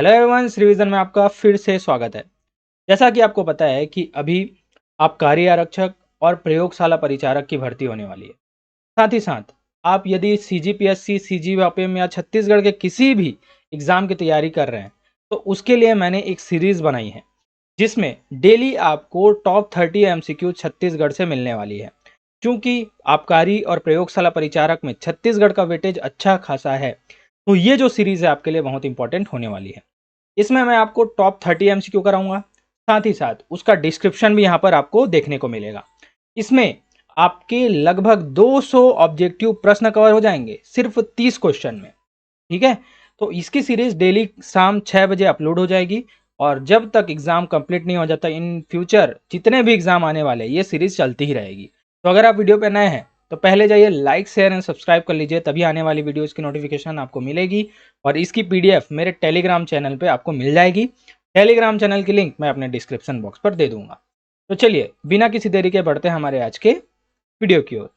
Hello everyone, revision में आपका फिर से स्वागत है। जैसा कि आपको पता है कि अभी आप कार्य आरक्षक और प्रयोगशाला परिचारक की भर्ती होने वाली है। साथ ही साथ आप यदि सीजीपीएससी, सीजीवापीएम या छत्तीसगढ़ के किसी भी एग्जाम की तैयारी कर रहे हैं तो उसके लिए मैंने एक सीरीज बनाई है जिसमें डेली आपको टॉप 30 एमसीक्यू छत्तीसगढ़ से मिलने वाली है। क्योंकि आबकारी और प्रयोगशाला परिचारक में छत्तीसगढ़ का वेटेज अच्छा खासा है, तो ये जो सीरीज है आपके लिए बहुत इंपॉर्टेंट होने वाली है। इसमें मैं आपको टॉप 30 एमसीक्यू कराऊंगा, साथ ही साथ उसका डिस्क्रिप्शन भी यहाँ पर आपको देखने को मिलेगा। इसमें आपके लगभग 200 ऑब्जेक्टिव प्रश्न कवर हो जाएंगे सिर्फ 30 क्वेश्चन में। ठीक है, तो इसकी सीरीज डेली शाम 6 बजे अपलोड हो जाएगी और जब तक एग्जाम कंप्लीट नहीं हो जाता, इन फ्यूचर जितने भी एग्जाम आने वाले ये सीरीज चलती ही रहेगी। तो अगर आप वीडियो पे नए हैं तो पहले जाइए लाइक शेयर एंड सब्सक्राइब कर लीजिए, तभी आने वाली वीडियोस की नोटिफिकेशन आपको मिलेगी और इसकी पीडीएफ मेरे टेलीग्राम चैनल पे आपको मिल जाएगी। टेलीग्राम चैनल की लिंक मैं अपने डिस्क्रिप्शन बॉक्स पर दे दूंगा। तो चलिए बिना किसी देरी के बढ़ते हैं हमारे आज के वीडियो की ओर।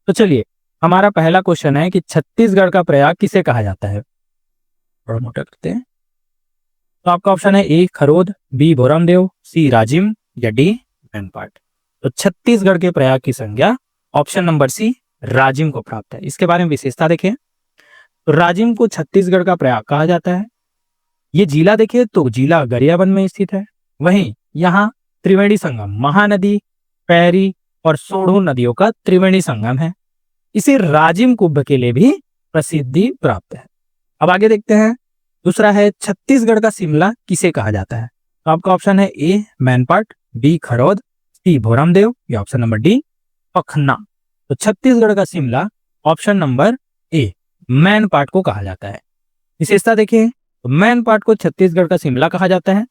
तो चलिए, हमारा पहला क्वेश्चन है कि छत्तीसगढ़ का प्रयाग किसे कहा जाता है। थोड़ा मोटा करते हैं। तो आपका ऑप्शन है ए खरोद, बी भोरमदेव, सी राजिम या डी मैनपाट। तो छत्तीसगढ़ के प्रयाग की संज्ञा ऑप्शन नंबर सी राजिम को प्राप्त है। इसके बारे में विशेषता देखें तो राजिम को छत्तीसगढ़ का प्रयाग कहा जाता है। ये जिला देखें तो जिला गरियाबंद में स्थित है। वहीं यहाँ त्रिवेणी संगम, महानदी, पैरी और सोढ़ू नदियों का त्रिवेणी संगम है। इसे राजिम कुंभ के लिए भी प्रसिद्धि प्राप्त है। अब आगे देखते हैं। दूसरा है छत्तीसगढ़ का शिमला किसे कहा जाता है। तो आपका ऑप्शन है ए मैनपाट, बी खरौद, सी भोरमदेव या ऑप्शन नंबर डी पखना। तो छत्तीसगढ़ का शिमला ऑप्शन नंबर ए मैनपाट को कहा जाता है। विशेषता देखिए तो मैनपाट को छत्तीसगढ़ का शिमला कहा जाता है।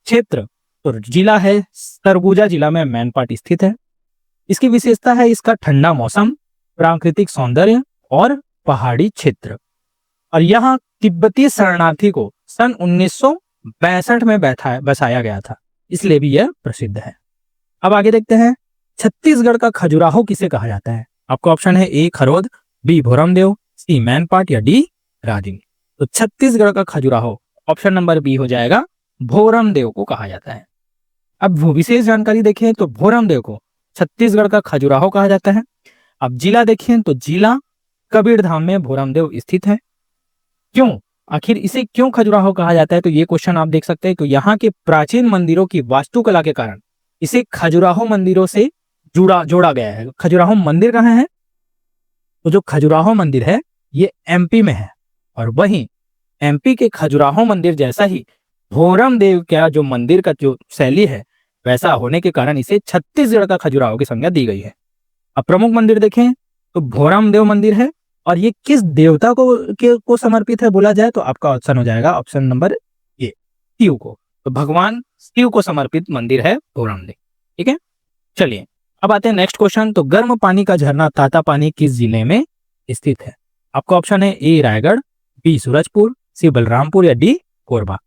क्षेत्र तो जिला है सरगुजा जिला में मैनपाट स्थित है। इसकी विशेषता है इसका ठंडा मौसम, प्राकृतिक सौंदर्य और पहाड़ी क्षेत्र। और यहाँ तिब्बती शरणार्थी को सन 1962 में बसाया गया था, इसलिए भी यह प्रसिद्ध है। अब आगे देखते हैं छत्तीसगढ़ का खजुराहो किसे कहा जाता है। आपका ऑप्शन है ए खरोद, बी भोरमदेव, सी मैनपाट या डी राजिम। तो छत्तीसगढ़ का खजुराहो ऑप्शन नंबर बी हो जाएगा, भोरमदेव को कहा जाता है। अब विशेष जानकारी देखें तो भोरमदेव को छत्तीसगढ़ का खजुराहो कहा जाता है। अब जिला देखें तो जिला कबीरधाम में भोरमदेव स्थित है। क्यों, आखिर इसे क्यों खजुराहो कहा जाता है, तो ये क्वेश्चन आप देख सकते हैं। तो यहाँ के प्राचीन मंदिरों की वास्तुकला के कारण इसे खजुराहो मंदिरों से जोड़ा गया है। खजुराहो मंदिर कहाँ है, तो जो खजुराहो मंदिर है ये एमपी में है और वहीं एमपी के खजुराहो मंदिर जैसा ही भोरमदेव का जो मंदिर का जो शैली है वैसा होने के कारण इसे छत्तीसगढ़ का खजुराहो की संज्ञा दी गई है। अब प्रमुख मंदिर देखें तो भोरमदेव मंदिर है और ये किस देवता को समर्पित है बोला जाए तो आपका ऑप्शन हो जाएगा ऑप्शन नंबर ए शिव को। तो भगवान शिव को समर्पित मंदिर है भोरमदेव। ठीक है, चलिए अब आते हैं नेक्स्ट क्वेश्चन। तो गर्म पानी का झरना तातापानी किस जिले में स्थित है। आपका ऑप्शन है ए रायगढ़, बी सूरजपुर, सी बलरामपुर या डी कोरबा।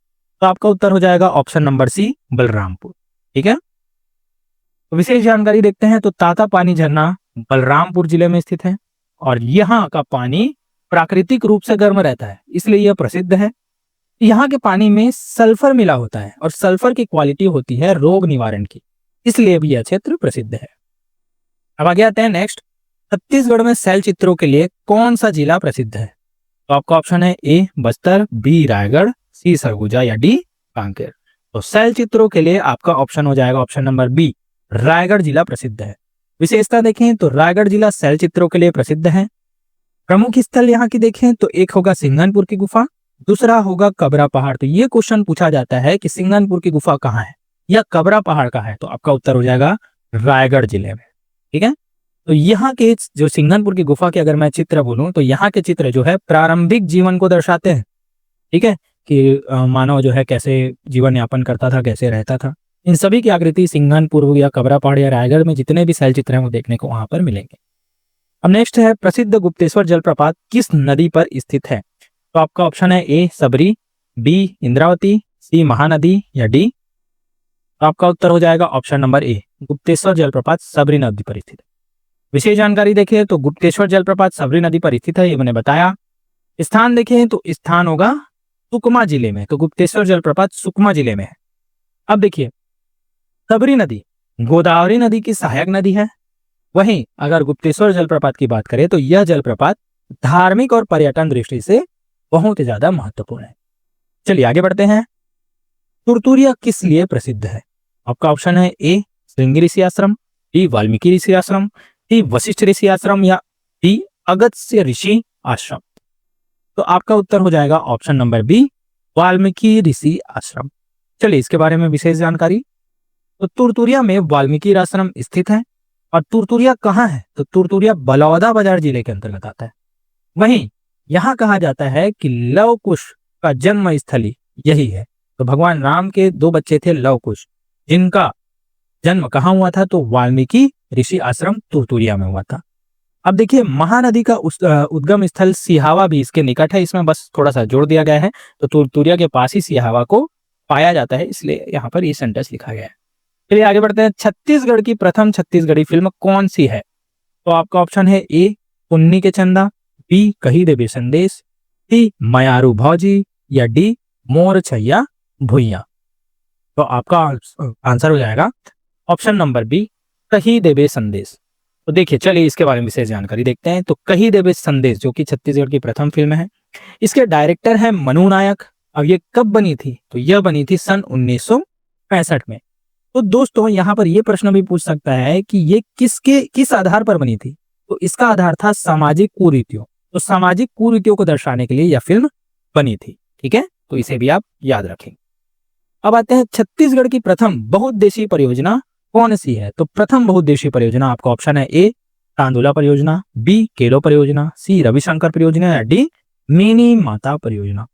तो आपका उत्तर हो जाएगा ऑप्शन नंबर सी बलरामपुर। ठीक है, तो विशेष जानकारी देखते हैं। तो तातापानी झरना बलरामपुर जिले में स्थित है और यहाँ का पानी प्राकृतिक रूप से गर्म रहता है, इसलिए यह प्रसिद्ध है। यहाँ के पानी में सल्फर मिला होता है और सल्फर की क्वालिटी होती है रोग निवारण की, इसलिए भी यह क्षेत्र प्रसिद्ध है। अब आगे आते हैं नेक्स्ट। छत्तीसगढ़ में शैल चित्रों के लिए कौन सा जिला प्रसिद्ध है। तो आपका ऑप्शन है ए बस्तर, बी रायगढ़, सी सरगुजा या डी कांकेर। तो शैल चित्रों के लिए आपका ऑप्शन हो जाएगा ऑप्शन नंबर बी रायगढ़ जिला प्रसिद्ध है। विशेषता देखें तो रायगढ़ जिला शैल चित्रों के लिए प्रसिद्ध है। प्रमुख स्थल यहाँ की देखें तो एक होगा सिंघनपुर की गुफा, दूसरा होगा कबरा पहाड़। तो ये क्वेश्चन पूछा जाता है कि सिंघनपुर की गुफा कहाँ है या कबरा पहाड़ कहाँ है, तो आपका उत्तर हो जाएगा रायगढ़ जिले में। ठीक है, तो यहाँ के जो सिंघनपुर की गुफा के अगर मैं चित्र बोलूं तो यहाँ के चित्र जो है प्रारंभिक जीवन को दर्शाते हैं। ठीक है, कि मानव जो है कैसे जीवन यापन करता था, कैसे रहता था, इन सभी की आकृति सिंघनपुर या कबरा पहाड़ या रायगढ़ में जितने भी शैल चित्र हैं वो देखने को वहां पर मिलेंगे। अब नेक्स्ट है प्रसिद्ध गुप्तेश्वर जलप्रपात किस नदी पर स्थित है। तो आपका ऑप्शन है ए सबरी, बी इंद्रावती, सी महानदी या डी। तो आपका उत्तर हो जाएगा ऑप्शन नंबर ए गुप्तेश्वर जलप्रपात सबरी नदी पर स्थित है। विशेष जानकारी देखें तो गुप्तेश्वर जलप्रपात सबरी नदी पर स्थित है, ये मैंने बताया। स्थान देखें तो स्थान होगा सुकमा जिले में, तो गुप्तेश्वर जलप्रपात सुकमा जिले में है। अब देखिए, सबरी नदी गोदावरी नदी की सहायक नदी है। वहीं अगर गुप्तेश्वर जलप्रपात की बात करें तो यह जलप्रपात धार्मिक और पर्यटन दृष्टि से बहुत ही ज्यादा महत्वपूर्ण है। चलिए आगे बढ़ते हैं। तुरतुरिया किस लिए प्रसिद्ध है? आपका ऑप्शन है ए श्रृंगी ऋषि आश्रम, बी वाल्मीकि ऋषि आश्रम, सी वशिष्ठ ऋषि आश्रम या डी अगस्त्य ऋषि आश्रम। तो आपका उत्तर हो जाएगा ऑप्शन नंबर बी वाल्मीकि ऋषि आश्रम। चलिए इसके बारे में विशेष जानकारी। तो तुरतुरिया में वाल्मीकि आश्रम स्थित है। और तुरतुरिया कहाँ है? तो तुरतुरिया बलौदाबाजार जिले के अंतर्गत आता है। वहीं यहां कहा जाता है कि लव कुश का जन्म स्थली यही है। तो भगवान राम के 2 बच्चे थे लव कुश, जिनका जन्म कहाँ हुआ था? तो वाल्मीकि ऋषि आश्रम तुरतुरिया में हुआ था। अब देखिए, महानदी का उद्गम स्थल सिहावा भी इसके निकट है। इसमें बस थोड़ा सा जोड़ दिया गया है। तो तुरतुरिया के पास ही सिहावा को पाया जाता है, इसलिए यहाँ पर ये सेंटेंस लिखा गया है। चलिए आगे बढ़ते हैं। छत्तीसगढ़ की प्रथम छत्तीसगढ़ी फिल्म कौन सी है? तो आपका ऑप्शन है ए पुन्नी के चंदा, बी कही देबे संदेश, सी मयारू भौजी या डी मोर छैया भुइया। तो आपका आंसर हो जाएगा ऑप्शन नंबर बी कही देबे संदेश। तो देखिए, चलिए इसके बारे में विशेष जानकारी देखते हैं। तो कही देबे संदेश जो कि छत्तीसगढ़ की प्रथम फिल्म है, इसके डायरेक्टर है मनु नायक। अब ये कब बनी थी? तो यह बनी थी सन 1965 में। तो दोस्तों यहाँ पर यह प्रश्न भी पूछ सकता है कि ये किस आधार पर बनी थी? तो इसका आधार था सामाजिक कुरीतियों। तो सामाजिक कुरीतियों को दर्शाने के लिए यह फिल्म बनी थी। ठीक है, तो इसे भी आप याद रखें। अब आते हैं छत्तीसगढ़ की प्रथम बहुउद्देशीय परियोजना कौन सी है? तो प्रथम बहुउद्देशीय परियोजना आपका ऑप्शन है ए तांदुला परियोजना, बी केलो परियोजना, सी रविशंकर परियोजना या डी मिनी माता परियोजना।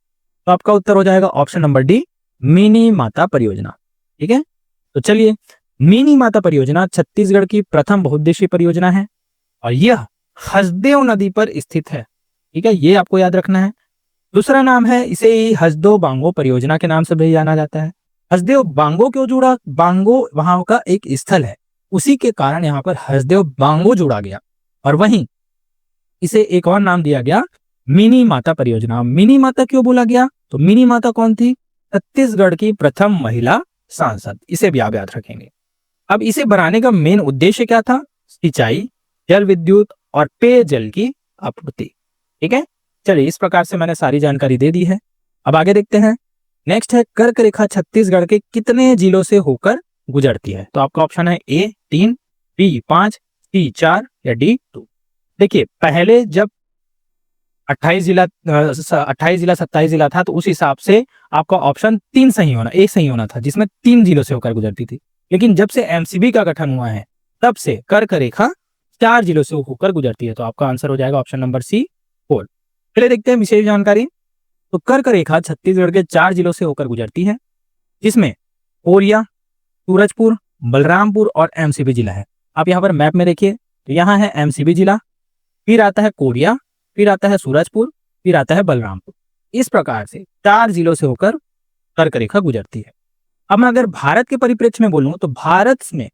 तो आपका उत्तर हो जाएगा ऑप्शन नंबर डी मिनी माता परियोजना। ठीक है, तो चलिए, मिनी माता परियोजना छत्तीसगढ़ की प्रथम बहुउद्देशीय परियोजना है और यह हसदेव नदी पर स्थित है। ठीक है, ये आपको याद रखना है। दूसरा नाम है, इसे हसदेव बांगो परियोजना के नाम से भी जाना जाता है। हसदेव बांगो क्यों जुड़ा? बांगो वहां का एक स्थल है, उसी के कारण यहाँ पर हसदेव बांगो जुड़ा गया। और वहीं इसे एक और नाम दिया गया मिनी माता परियोजना। मिनी माता क्यों बोला गया? तो मिनी माता कौन थी? छत्तीसगढ़ की प्रथम महिला सांसद। इसे भी आप याद रखेंगे। अब इसे बनाने का मेन उद्देश्य क्या था? सिंचाई, जल विद्युत और पेयजल की आपूर्ति। ठीक है, चलिए इस प्रकार से मैंने सारी जानकारी दे दी है। अब आगे देखते हैं। नेक्स्ट है, कर्क रेखा छत्तीसगढ़ के कितने जिलों से होकर गुजरती है? तो आपका ऑप्शन है ए 3, बी 5, सी 4 या डी 2। देखिए, पहले जब 28 जिला 27 जिला था तो उस हिसाब से आपका ऑप्शन 3 सही होना, ए सही होना था, जिसमें 3 जिलों से होकर गुजरती थी। लेकिन जब से एमसीबी का गठन हुआ है तब से कर्क रेखा 4 जिलों से होकर गुजरती है। तो आपका आंसर हो जाएगा ऑप्शन नंबर सी 4। चलिए देखते हैं विशेष जानकारी। तो कर्क रेखा छत्तीसगढ़ के 4 जिलों से होकर गुजरती है, जिसमें कोरिया, सूरजपुर, बलरामपुर और एमसीबी जिला है। आप यहाँ पर मैप में देखिए, तो यहाँ है एमसीबी जिला, फिर आता है कोरिया, फिर आता है सूरजपुर, फिर आता है बलरामपुर। इस प्रकार से 4 जिलों से होकर कर्क रेखा गुजरती है। अब मैं अगर भारत के परिप्रेक्ष्य में बोलूं तो भारत में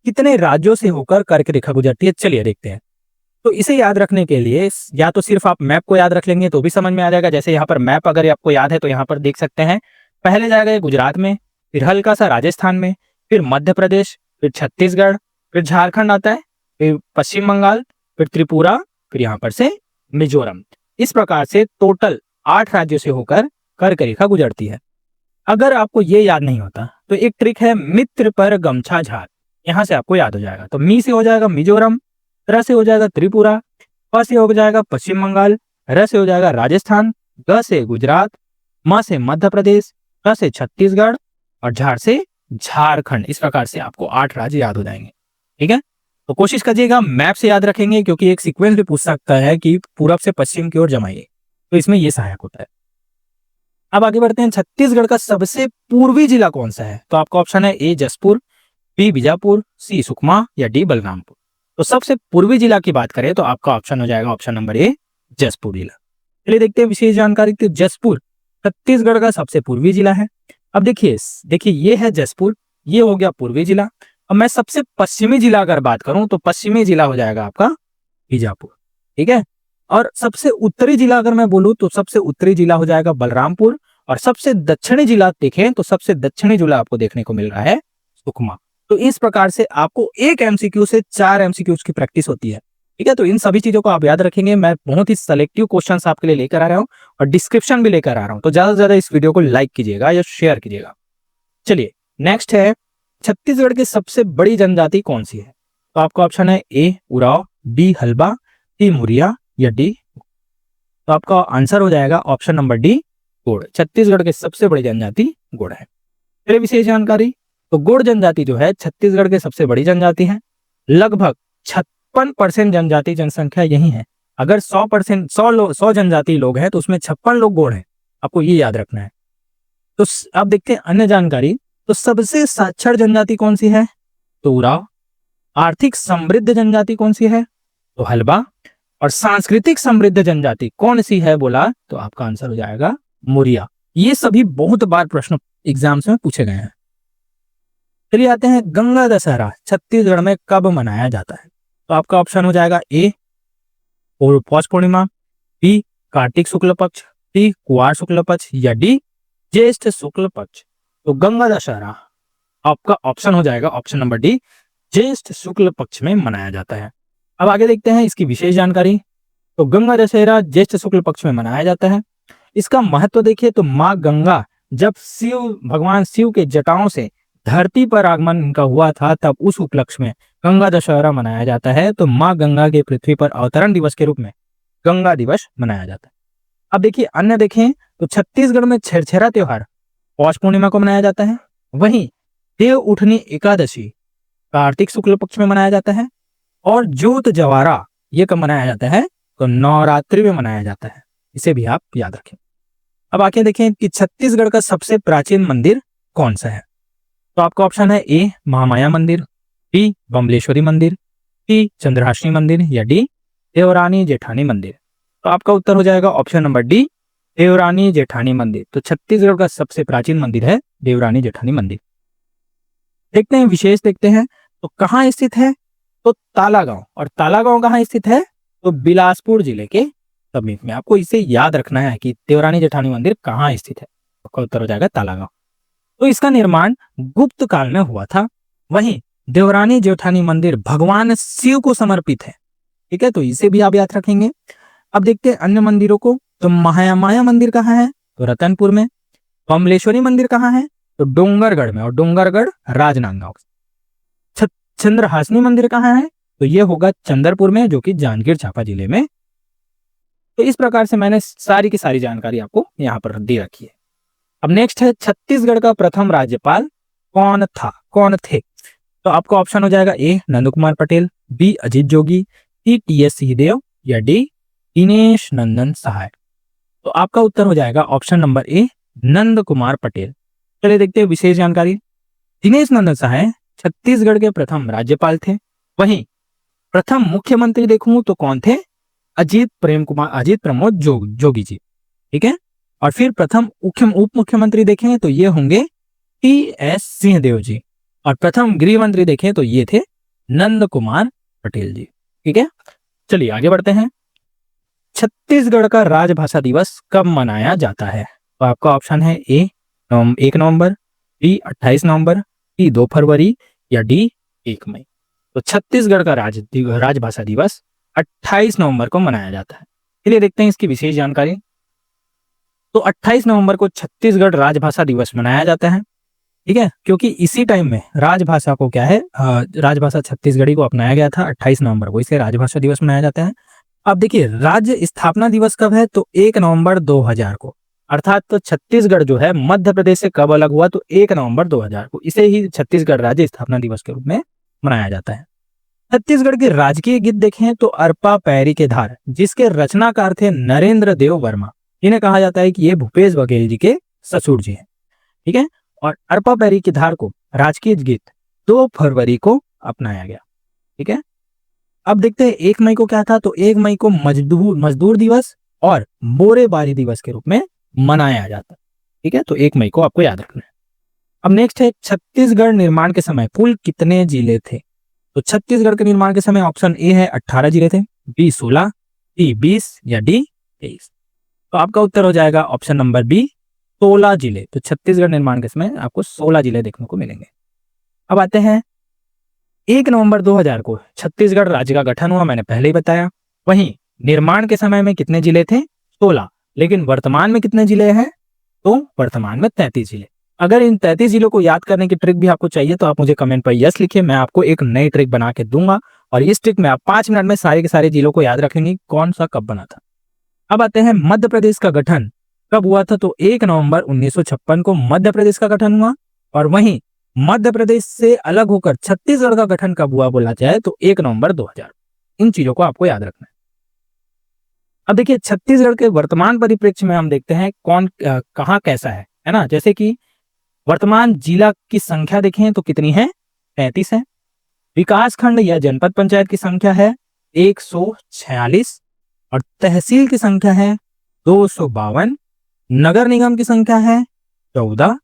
कितने राज्यों से होकर कर्क रेखा गुजरती है, चलिए देखते हैं। तो इसे याद रखने के लिए या तो सिर्फ आप मैप को याद रख लेंगे तो भी समझ में आ जाएगा। जैसे यहाँ पर मैप अगर आपको याद है तो यहाँ पर देख सकते हैं, पहले जाएगा गुजरात में, फिर हल्का सा राजस्थान में, फिर मध्य प्रदेश, फिर छत्तीसगढ़, फिर झारखंड आता है, फिर पश्चिम बंगाल, फिर त्रिपुरा, फिर यहाँ पर से मिजोरम। इस प्रकार से टोटल 8 राज्यों से होकर कर्क रेखा गुजरती है। अगर आपको ये याद नहीं होता तो एक ट्रिक है, मित्र पर गमछा झाड़, यहाँ से आपको याद हो जाएगा। तो मी से हो जाएगा मिजोरम, र से हो जाएगा त्रिपुरा, प से हो जाएगा पश्चिम बंगाल, र से हो जाएगा राजस्थान, ग से गुजरात, म से मध्य प्रदेश, क से छत्तीसगढ़ और झाड़ से झारखंड। इस प्रकार से आपको 8 राज्य याद हो जाएंगे। ठीक है, तो कोशिश करिएगा मैप से याद रखेंगे, क्योंकि एक सीक्वेंस भी पूछ सकता है कि पूरब से पश्चिम की ओर जमाइए, तो इसमें यह सहायक होता है। अब आगे बढ़ते हैं। छत्तीसगढ़ का सबसे पूर्वी जिला कौन सा है? तो आपका ऑप्शन है ए जसपुर, बी बीजापुर, सी सुकमा या डी बलरामपुर। तो सबसे पूर्वी जिला की बात करें तो आपका ऑप्शन हो जाएगा ऑप्शन नंबर ए जसपुर जिला। चलिए देखते हैं विशेष जानकारी। तो जसपुर छत्तीसगढ़ का सबसे पूर्वी जिला है। अब देखिए ये है जसपुर, ये हो गया पूर्वी जिला। अब मैं सबसे पश्चिमी जिला अगर बात करूं तो पश्चिमी जिला हो जाएगा आपका बीजापुर। ठीक है, और सबसे उत्तरी जिला अगर मैं बोलूं तो सबसे उत्तरी जिला हो जाएगा बलरामपुर और सबसे दक्षिणी जिला देखें तो सबसे दक्षिणी जिला आपको देखने को मिल रहा है सुकमा। तो इस प्रकार से आपको एक एमसीक्यू से 4 एमसीक्यूज की प्रैक्टिस होती है। ठीक है, तो इन सभी चीजों को आप याद रखेंगे। मैं बहुत ही सेलेक्टिव क्वेश्चंस आपके लिए लेकर आ रहा हूं और डिस्क्रिप्शन भी लेकर आ रहा हूं, तो ज्यादा से ज्यादा इस वीडियो को लाइक कीजिएगा या शेयर कीजिएगा। चलिए नेक्स्ट है, छत्तीसगढ़ की सबसे बड़ी जनजाति कौन सी है? तो आपका ऑप्शन है ए उराव, बी हल्बा, सी मुरिया या डी। तो आपका आंसर हो जाएगा ऑप्शन नंबर डी गोड़। छत्तीसगढ़ की सबसे बड़ी जनजाति गोड़ है। फिर विशेष जानकारी, तो गोड़ जनजाति जो है छत्तीसगढ़ की सबसे बड़ी जनजाति है। लगभग 56% जनजाति जनसंख्या यही है। अगर 100% 100 जनजाति लोग हैं तो उसमें 56 लोग गोड़ हैं, आपको ये याद रखना है। तो अब देखते हैं अन्य जानकारी। तो सबसे साक्षर जनजाति कौन सी है? तो उराव। आर्थिक समृद्ध जनजाति कौन सी है? तो हल्बा। और सांस्कृतिक समृद्ध जनजाति कौन सी है बोला तो आपका आंसर हो जाएगा मुरिया। ये सभी बहुत बार प्रश्न एग्जाम्स में पूछे गए हैं। चलिए आते हैं, गंगा दशहरा छत्तीसगढ़ में कब मनाया जाता है? तो आपका ऑप्शन हो जाएगा ए पौष पूर्णिमा, बी कार्तिक शुक्ल पक्ष, सी कुआर शुक्ल पक्ष या डी ज्येष्ठ शुक्ल पक्ष। तो गंगा दशहरा आपका ऑप्शन हो जाएगा ऑप्शन नंबर डी, ज्येष्ठ शुक्ल पक्ष में मनाया जाता है। अब आगे देखते हैं इसकी विशेष जानकारी। तो गंगा दशहरा ज्येष्ठ शुक्ल पक्ष में मनाया जाता है। इसका महत्व देखिए तो माँ गंगा जब भगवान शिव के जटाओं से धरती पर आगमन इनका हुआ था, तब उस उपलक्ष्य में गंगा दशहरा मनाया जाता है। तो माँ गंगा के पृथ्वी पर अवतरण दिवस के रूप में गंगा दिवस मनाया जाता है। अब देखिए अन्य देखें तो छत्तीसगढ़ में छेरछेरा त्योहार पौष पूर्णिमा को मनाया जाता है। वहीं देव उठनी एकादशी कार्तिक शुक्ल पक्ष में मनाया जाता है। और जोत जवारा ये कब मनाया जाता है? तो नवरात्रि में मनाया जाता है। इसे भी आप याद रखें। अब आके देखें कि छत्तीसगढ़ का सबसे प्राचीन मंदिर कौन सा है? तो आपका ऑप्शन है ए महामाया मंदिर, बी बमलेश्वरी मंदिर, सी चंद्रहासिनी मंदिर या डी देवरानी जेठानी मंदिर। तो आपका उत्तर हो जाएगा option number D Devrani Jethani मंदिर। तो छत्तीसगढ़ का सबसे प्राचीन मंदिर है देवरानी जेठानी मंदिर। देखते हैं विशेष, देखते हैं तो कहाँ स्थित है? तो तालागांव। और तालागांव कहाँ स्थित है? तो बिलासपुर जिले के समीप में। आपको इसे याद रखना है कि देवरानी जेठानी मंदिर कहाँ स्थित है। आपका उत्तर हो जाएगा तालागांव। तो इसका निर्माण गुप्त काल में हुआ था। वहीं देवरानी जेठानी मंदिर भगवान शिव को समर्पित है। ठीक है, तो इसे भी आप याद रखेंगे। अब देखते हैं अन्य मंदिरों को। तो महामाया मंदिर कहाँ है? तो रतनपुर में। बमलेश्वरी मंदिर कहाँ है? तो डोंगरगढ़ में, और डोंगरगढ़ राजनांदगांव। चंद्रहासिनी मंदिर कहाँ है? तो ये होगा चंद्रपुर में, जो कि जांजगीर चांपा जिले में। तो इस प्रकार से मैंने सारी की सारी जानकारी आपको यहाँ पर दे रखी है। अब नेक्स्ट है, छत्तीसगढ़ का प्रथम राज्यपाल कौन था, कौन थे? तो आपका ऑप्शन हो जाएगा ए नंद कुमार पटेल, बी अजीत जोगी, सी टी.एस. सिंहदेव या डी दिनेश नंदन सहाय। तो आपका उत्तर हो जाएगा ऑप्शन नंबर ए नंद कुमार पटेल। चलिए देखते हैं विशेष जानकारी। दिनेश नंदन सहाय छत्तीसगढ़ के प्रथम राज्यपाल थे। वहीं प्रथम मुख्यमंत्री देखूं तो कौन थे? अजीत प्रमोद जोगी जी। ठीक है, और फिर प्रथम उप मुख्यमंत्री देखें तो ये होंगे टी.एस. सिंहदेव जी। और प्रथम गृह मंत्री देखें तो ये थे नंद कुमार पटेल जी। ठीक है, चलिए आगे बढ़ते हैं। छत्तीसगढ़ का राजभाषा दिवस कब मनाया जाता है? तो आपका ऑप्शन है ए 1 नवंबर, बी 28 नवंबर, सी 2 फरवरी या डी 1 मई। तो छत्तीसगढ़ का राजभाषा दिवस 28 नवंबर को मनाया जाता है। चलिए देखते हैं इसकी विशेष जानकारी। तो 28 नवंबर को छत्तीसगढ़ राजभाषा दिवस मनाया जाता है। ठीक है, क्योंकि इसी टाइम में राजभाषा को क्या है, राजभाषा छत्तीसगढ़ी को अपनाया गया था 28 नवंबर को, इसलिए राजभाषा दिवस मनाया जाता है। अब देखिए राज्य स्थापना दिवस कब है? तो 1 नवंबर 2000 को। अर्थात तो छत्तीसगढ़ जो है मध्य प्रदेश से कब अलग हुआ? तो 1 नवंबर 2000 को। इसे ही छत्तीसगढ़ राज्य स्थापना दिवस के रूप में मनाया जाता है। छत्तीसगढ़ के राजकीय गीत देखें तो अरपा पैरी के धार, जिसके रचनाकार थे नरेंद्र देव वर्मा। इन्हें कहा जाता है कि ये भूपेश बघेल जी के ससुर जी हैं। ठीक है, और अरपा पैरी की धार को राजकीय गीत 2 फरवरी को अपनाया गया। ठीक है, अब देखते हैं 1 मई को क्या था? तो 1 मई को मजदूर दिवस और बोरेबारी दिवस के रूप में मनाया जाता है। ठीक है, तो 1 मई को आपको याद रखना है। अब नेक्स्ट है, छत्तीसगढ़ निर्माण के समय कुल कितने जिले थे? तो छत्तीसगढ़ के निर्माण के समय ऑप्शन ए है 18 जिले थे, बी 16, सी 20 या डी 23। तो आपका उत्तर हो जाएगा ऑप्शन नंबर बी 16 जिले। तो छत्तीसगढ़ निर्माण के समय आपको 16 जिले देखने को मिलेंगे। अब आते हैं 1 नवंबर 2000 को छत्तीसगढ़ राज्य का गठन हुआ, मैंने पहले ही बताया। वहीं निर्माण के समय में कितने जिले थे? 16। लेकिन वर्तमान में कितने जिले हैं? तो वर्तमान में 33 जिले। अगर इन 33 जिलों को याद करने की ट्रिक भी आपको चाहिए तो आप मुझे कमेंट पर यस लिखिए, मैं आपको एक नई ट्रिक बना के दूंगा और इस ट्रिक में आप 5 मिनट में सारे के सारे जिलों को याद रखेंगे कौन सा कब बना था। अब आते हैं मध्य प्रदेश का गठन कब हुआ था? तो 1 नवंबर 1956 को मध्य प्रदेश का गठन हुआ। और वहीं मध्य प्रदेश से अलग होकर छत्तीसगढ़ का गठन कब हुआ बोला जाए तो 1 नवंबर 2000। इन चीजों को आपको याद रखना है। अब देखिए छत्तीसगढ़ के वर्तमान परिप्रेक्ष्य में हम देखते हैं कौन कहाँ कैसा है ना। जैसे कि वर्तमान जिला की संख्या देखें तो कितनी है? 35 है। विकासखंड या जनपद पंचायत की संख्या है 146 और तहसील की संख्या है 252। नगर निगम की संख्या है 14,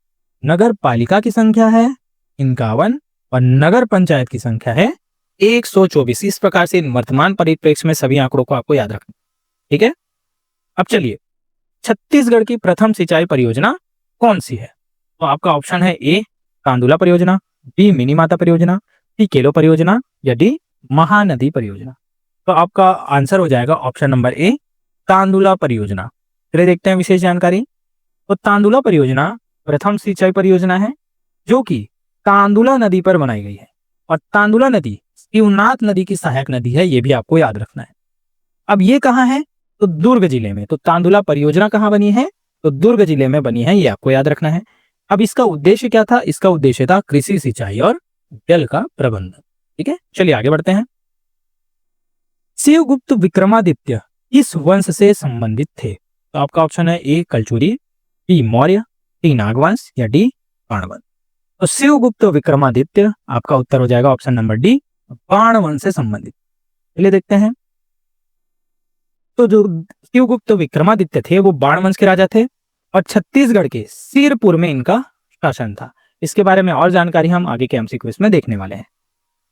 नगर पालिका की संख्या है 51 और नगर पंचायत की संख्या है 124। इस प्रकार से वर्तमान परिप्रेक्ष्य में सभी आंकड़ों को आपको याद रखना, ठीक है। अब चलिए छत्तीसगढ़ की प्रथम सिंचाई परियोजना कौन सी है? तो आपका ऑप्शन है ए कांदुला परियोजना, बी मिनी माता परियोजना, सी केलो परियोजना या डी महानदी परियोजना। तो आपका आंसर हो जाएगा ऑप्शन नंबर ए कांदुला परियोजना। चलिए देखते हैं विशेष जानकारी। तो कांदुला परियोजना प्रथम सिंचाई परियोजना है जो कि कांदुला नदी पर बनाई गई है और कांदुला नदी शिवनाथ नदी की सहायक नदी है, ये भी आपको याद रखना है। अब ये कहाँ है? तो दुर्ग जिले में। तो कांदुला परियोजना कहाँ बनी है? तो दुर्ग जिले में बनी है, ये आपको याद रखना है। अब इसका उद्देश्य क्या था? इसका उद्देश्य था कृषि सिंचाई और जल का प्रबंधन, ठीक है। चलिए आगे बढ़ते हैं। शिवगुप्त विक्रमादित्य इस वंश से संबंधित थे? तो आपका ऑप्शन है ए कलचुरी, बी मौर्य, सी नागवंश या डी बाणवंश। तो शिवगुप्त विक्रमादित्य आपका उत्तर हो जाएगा ऑप्शन नंबर डी बाणवंश से संबंधित। चलिए देखते हैं। तो जो शिवगुप्त विक्रमादित्य थे वो बाणवंश के राजा थे और छत्तीसगढ़ के सिरपुर में इनका शासन था। इसके बारे में और जानकारी हम आगे के एमसीक्यूज में देखने वाले हैं।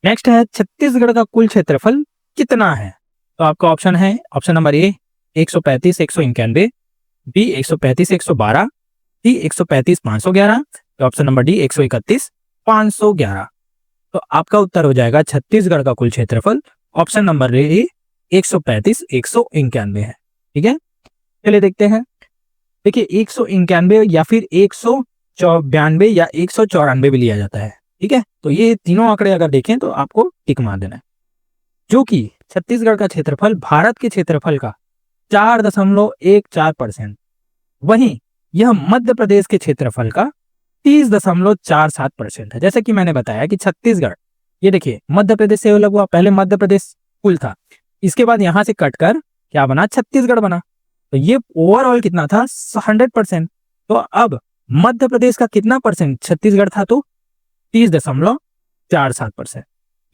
नेक्स्ट है छत्तीसगढ़ का कुल क्षेत्रफल कितना है? तो आपका ऑप्शन है option number A 135 191, B 135 112, C 135 511, option number D 131 511। तो आपका उत्तर हो जाएगा छत्तीसगढ़ का कुल क्षेत्रफल ऑप्शन नंबर ए 135 191 है, ठीक है। चलिए देखते हैं। देखिए 191 या फिर 192 या 194 भी लिया जाता है, ठीक है। तो ये तीनों आंकड़े अगर देखें तो आपको टिक मार देना है, जो कि छत्तीसगढ़ का क्षेत्रफल भारत के क्षेत्रफल का 4.14%, वहीं यह मध्य प्रदेश के क्षेत्रफल का 30.47% है। जैसे कि मैंने बताया कि छत्तीसगढ़, ये देखिए मध्य प्रदेश से अलग हुआ, पहले मध्य प्रदेश कुल था, इसके बाद यहां से कटकर क्या बना? छत्तीसगढ़ बना। तो ये ओवरऑल कितना था? 100%। तो अब मध्य प्रदेश का कितना परसेंट छत्तीसगढ़ था? तो 30.47%।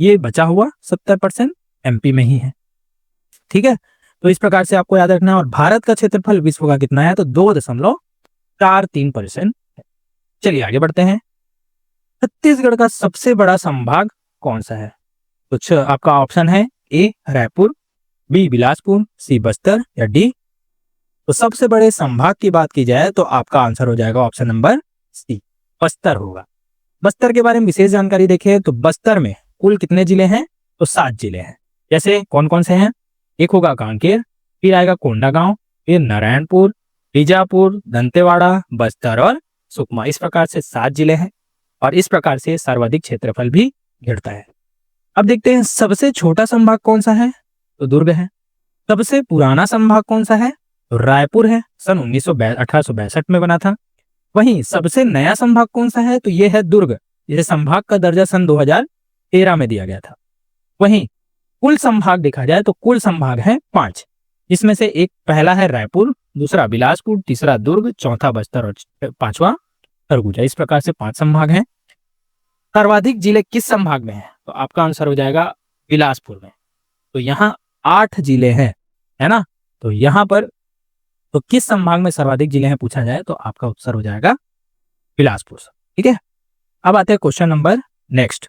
ये बचा हुआ 70% एमपी में ही है, ठीक है। तो इस प्रकार से आपको याद रखना है। और भारत का क्षेत्रफल विश्व का कितना है? तो 2.43%। चलिए आगे बढ़ते हैं। छत्तीसगढ़ का सबसे बड़ा संभाग कौन सा है? कुछ आपका ऑप्शन है ए रायपुर, बी बिलासपुर, सी बस्तर या डी। तो सबसे बड़े संभाग की बात की जाए तो आपका आंसर हो जाएगा ऑप्शन नंबर सी बस्तर होगा। बस्तर के बारे में विशेष जानकारी देखें तो बस्तर में कुल कितने जिले हैं? तो 7 जिले हैं। जैसे कौन कौन से हैं? एक होगा कांकेर, फिर आएगा कोंडागांव, फिर नारायणपुर, बीजापुर, दंतेवाड़ा, बस्तर और सुकमा। इस प्रकार से 7 जिले हैं और इस प्रकार से सर्वाधिक क्षेत्रफल भी घिरता है। अब देखते हैं सबसे छोटा संभाग कौन सा है? तो दुर्ग है। सबसे पुराना संभाग कौन सा है? तो रायपुर है, सन 1862 में बना था। वहीं सबसे नया संभाग कौन सा है? तो यह है दुर्ग। इसे संभाग का दर्जा सन 2013 में दिया गया था। वहीं कुल संभाग देखा जाए तो कुल संभाग है 5, जिसमें से एक पहला है रायपुर, दूसरा बिलासपुर, तीसरा दुर्ग, चौथा बस्तर और पांचवा सरगुजा। इस प्रकार से 5 संभाग हैं। सर्वाधिक जिले किस संभाग में है? तो आपका आंसर हो जाएगा बिलासपुर में। तो यहाँ 8 जिले हैं, है ना। तो यहाँ पर तो किस संभाग में सर्वाधिक जिले हैं पूछा जाए तो आपका उत्तर हो जाएगा बिलासपुर, ठीक है। अब आते हैं क्वेश्चन नंबर नेक्स्ट।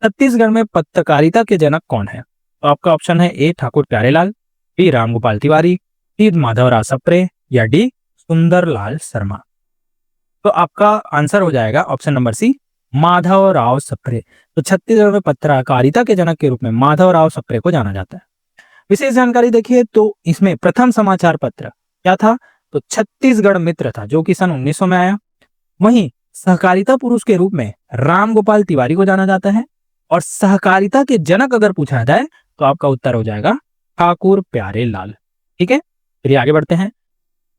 छत्तीसगढ़ में पत्रकारिता के जनक कौन है? तो आपका ऑप्शन है A Thakur Pyarelal, B Ramgopal Tiwari, C Madhavrao Sapre या डी सुंदरलाल शर्मा। तो आपका आंसर हो जाएगा option number C, Madhavrao Sapre. तो छत्तीसगढ़ में पत्रकारिता के जनक के रूप में माधवराव सप्रे को जाना जाता है। विशेष जानकारी देखिए तो इसमें प्रथम समाचार पत्र क्या था, तो छत्तीसगढ़ मित्र था, जो कि सन 1900 में आया। वहीं सहकारिता पुरुष के रूप में राम गोपाल तिवारी को जाना जाता है। और सहकारिता के जनक अगर पूछा जाए तो आपका उत्तर हो जाएगा ठाकुर प्यारे लाल। ठीक है, चलिए आगे बढ़ते हैं।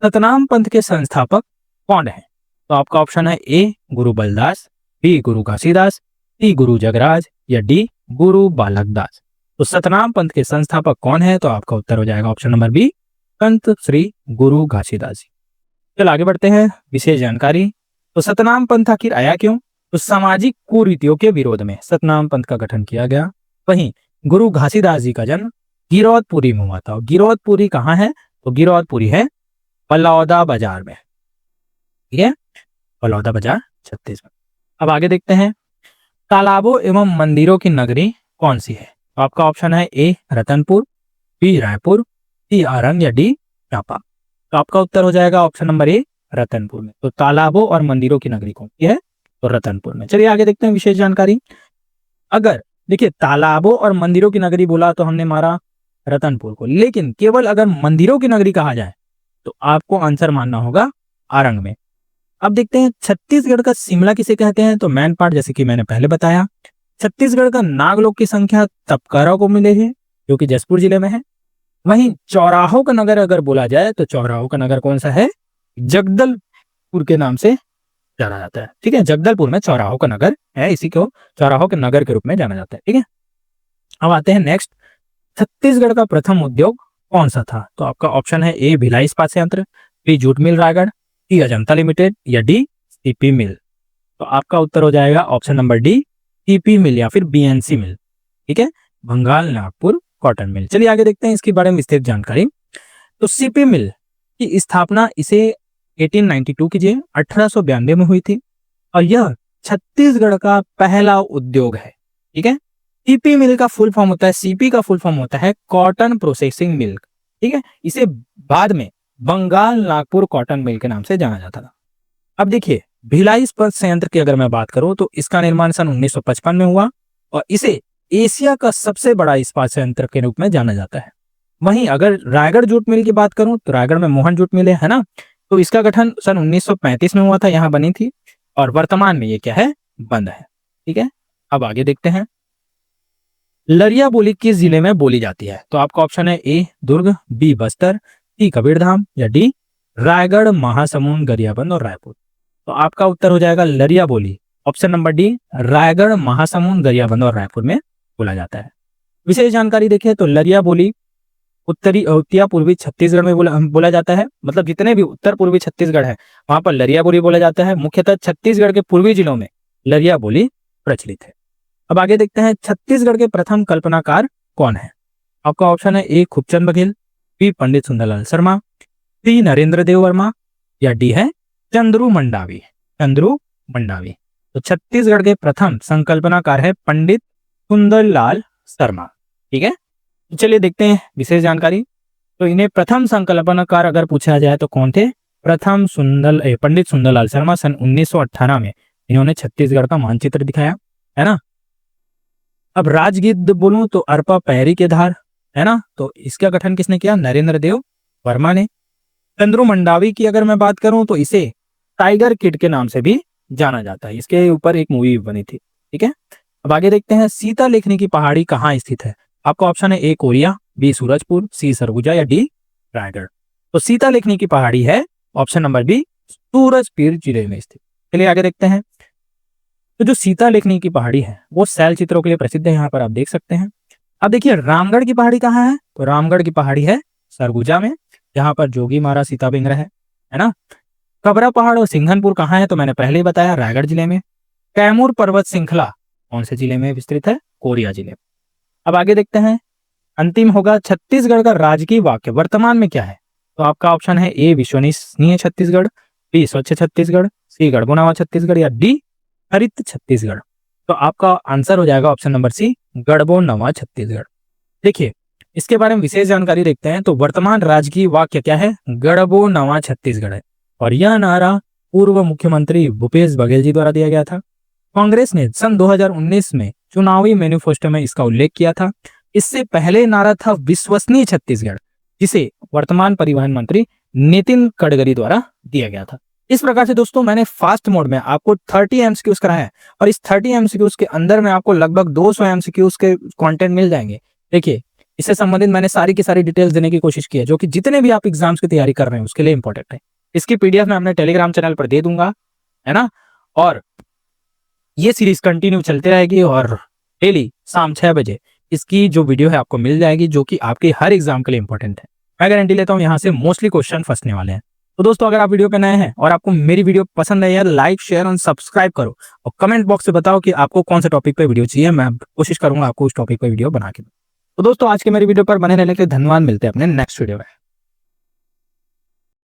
सतनाम पंथ के संस्थापक कौन है? तो आपका ऑप्शन है ए गुरु बलदास, बी गुरु घासीदास, सी गुरु जगराज या डी गुरु बालक दास। तो सतनाम पंथ के संस्थापक कौन है? तो आपका उत्तर हो जाएगा ऑप्शन नंबर बी, संत श्री गुरु घासीदास जी। चलो आगे बढ़ते हैं। विशेष जानकारी, तो सतनाम पंथ आखिर आया क्यों? तो सामाजिक कुरीतियों के विरोध में सतनाम पंथ का गठन किया गया। वहीं गुरु घासीदास जी का जन्म गिरौदपुरी में हुआ था। गिरौदपुरी कहाँ है? तो गिरौदपुरी है बलौदा बाजार में। ठीक है, बलौदा बाजार छत्तीसगढ़। अब आगे देखते हैं, तालाबों एवं मंदिरों की नगरी कौन सी है? तो आपका ऑप्शन है ए रतनपुर, बी रायपुर, सी आरंग या डी चांपा। तो आपका उत्तर हो जाएगा ऑप्शन नंबर ए रतनपुर में। तो तालाबों और मंदिरों की नगरी कौन सी है? तो रतनपुर में। चलिए आगे देखते हैं विशेष जानकारी। अगर देखिए तालाबों और मंदिरों की नगरी बोला तो हमने मारा रतनपुर को, लेकिन केवल अगर मंदिरों की नगरी कहा जाए तो आपको आंसर मानना होगा आरंग में। अब देखते हैं छत्तीसगढ़ का शिमला किसे कहते हैं? तो मैन पार्ट, जैसे कि मैंने पहले बताया, छत्तीसगढ़ का नागलोक की संख्या तपकारा को मिले है, जो कि जसपुर जिले में है। वहीं चौराहों का नगर अगर बोला जाए तो चौराहों का नगर कौन सा है? जगदलपुर के नाम से जाना जाता है। ठीक है, जगदलपुर में चौराहों का नगर है, इसी को चौराहों के नगर के रूप में जाना जाता है। ठीक है, अब आते हैं नेक्स्ट, छत्तीसगढ़ का प्रथम उद्योग कौन सा था? तो आपका ऑप्शन है ए भिलाई इस्पात संयंत्र, बी जूट मिल रायगढ़, सी अजंता लिमिटेड या डी सीपी मिल। तो आपका उत्तर हो जाएगा ऑप्शन नंबर डी सीपी मिल या फिर बीएनसी मिल। ठीक है, बंगाल नागपुर कॉटन मिल। चलिए आगे देखते हैं इसके बारे में विस्तृत जानकारी। तो सीपी मिल की स्थापना इसे 1892 कीजिए 1892 में हुई थी और यह छत्तीसगढ़ का पहला उद्योग है। ठीक है, सीपी मिल का फुल फॉर्म होता है, सीपी का फुल फॉर्म होता है कॉटन प्रोसेसिंग मिल। ठीक है, इसे बाद में बंगाल नागपुर कॉटन मिल के नाम से जाना जाता था। अब देखिए भिलाई इस्पात संयंत्र की अगर मैं बात करूं तो इसका निर्माण सन 1955 में हुआ और इसे एशिया का सबसे बड़ा इस्पात संयंत्र के रूप में जाना जाता है। वहीं अगर रायगढ़ जूट मिल की बात करूं तो रायगढ़ में मोहन जूट मिल है ना, तो इसका गठन सन 1935 में हुआ था, यहाँ बनी थी और वर्तमान में ये क्या है? बंद है। ठीक है, अब आगे देखते हैं, लरिया बोली किस जिले में बोली जाती है? तो आपका ऑप्शन है ए दुर्ग, बी बस्तर, सी कबीरधाम या डी रायगढ़, महासमुंद, गरियाबंद और रायपुर। तो आपका उत्तर हो जाएगा लरिया बोली, option number D Raigarh, Mahasamund, Gariaband और रायपुर में बोला जाता है। विशेष जानकारी देखिए तो लरिया बोली उत्तरी उत्तर पूर्वी छत्तीसगढ़ में बोला जाता है। मतलब जितने भी उत्तर पूर्वी छत्तीसगढ़ है वहां पर लरिया बोली बोला जाता है। मुख्यतः छत्तीसगढ़ के पूर्वी जिलों में लरिया बोली प्रचलित है। अब आगे देखते हैं छत्तीसगढ़ के प्रथम कल्पनाकार कौन है? आपका ऑप्शन है ए खूबचंद बघेल, बी पंडित सुंदरलाल शर्मा, सी नरेंद्र देव वर्मा या डी है चंद्रू मंडावी। चंद्रू मंडावी। तो छत्तीसगढ़ के प्रथम संकल्पनाकार है पंडित सुंदरलाल शर्मा। ठीक है, चलिए देखते हैं विशेष जानकारी। तो इन्हें प्रथम संकल्पनाकार अगर पूछा जाए तो कौन थे? पंडित सुंदरलाल शर्मा। सन 1918 में इन्होंने छत्तीसगढ़ का मानचित्र दिखाया, है ना। अब राजगीत बोलूं तो अरपा पैरी के धार, है ना, तो इसका गठन किसने किया? नरेंद्र देव वर्मा ने। चंद्रू मंडावी की अगर मैं बात करूं तो इसे टाइगर किड के नाम से भी जाना जाता है, इसके ऊपर एक मूवी बनी थी। ठीक है, अब आगे देखते हैं सीता लेखनी की पहाड़ी कहाँ स्थित है? आपका ऑप्शन है ए कोरिया, बी सूरजपुर, सी सरगुजा या डी रायगढ़। तो सीता लेखनी की पहाड़ी है ऑप्शन नंबर बी सूरजपुर जिले में स्थित। चलिए आगे देखते हैं। तो जो सीता लेखनी की पहाड़ी है वो शैल चित्रों के लिए प्रसिद्ध है, यहाँ पर आप देख सकते हैं। अब देखिए रामगढ़ की पहाड़ी कहाँ है? तो रामगढ़ की पहाड़ी है सरगुजा में, जहां पर जोगी मारा सीता बिंगरा है ना। कबरा पहाड़ और सिंघनपुर कहाँ है? तो मैंने पहले ही बताया रायगढ़ जिले में। कैमूर पर्वत श्रृंखला कौन से जिले में विस्तृत है? कोरिया जिले में। अब आगे देखते हैं, अंतिम होगा छत्तीसगढ़ का राजकीय वाक्य वर्तमान में क्या है? तो आपका ऑप्शन है ए विश्वसनीय छत्तीसगढ़, बी स्वच्छ छत्तीसगढ़, सी गढ़बोनावा छत्तीसगढ़ या डी हरित छत्तीसगढ़। तो आपका आंसर हो जाएगा ऑप्शन नंबर सी गढ़बोनावा छत्तीसगढ़। देखिए इसके बारे में विशेष जानकारी देखते हैं। तो वर्तमान राजकीय वाक्य क्या है? गढ़बोनावा छत्तीसगढ़ है और यह नारा पूर्व मुख्यमंत्री भूपेश बघेल जी द्वारा दिया गया था। कांग्रेस ने सन 2019 में चुनावी मैनिफेस्टो में इसका उल्लेख किया था। इससे पहले नारा था विश्वसनीय छत्तीसगढ़, जिसे वर्तमान परिवहन मंत्री नितिन गडकरी द्वारा दिया गया था। इस प्रकार से दोस्तों मैंने फास्ट मोड में आपको 30 एमसीक्यूज कराए हैं और इस 30 एमसीक्यूज के अंदर में आपको लगभग 200 एमसीक्यूज के कंटेंट मिल जाएंगे। देखिए, इससे संबंधित मैंने सारी की सारी डिटेल्स देने की कोशिश की है, जो कि जितने भी आप एग्जाम्स की तैयारी कर रहे हैं उसके लिए इंपॉर्टेंट है। इसकी पीडीएफ मैं अपने टेलीग्राम चैनल पर दे दूंगा, है ना। और ये सीरीज कंटिन्यू चलती रहेगी और डेली शाम 6 बजे इसकी जो वीडियो है आपको मिल जाएगी, जो कि आपके हर एग्जाम के लिए इंपॉर्टेंट है। मैं गारंटी लेता हूँ यहाँ से मोस्टली क्वेश्चन फंसने वाले हैं। तो दोस्तों, अगर आप वीडियो पे नए हैं और आपको मेरी वीडियो पसंद आई है, लाइक शेयर और सब्सक्राइब करो और कमेंट बॉक्स से बताओ कि आपको कौन से टॉपिक पे वीडियो चाहिए। मैं कोशिश करूंगा आपको उस टॉपिक पे वीडियो बना के दूं। तो दोस्तों, आज के मेरी वीडियो पर बने रहने के लिए धन्यवाद। मिलते हैं अपने नेक्स्ट वीडियो में।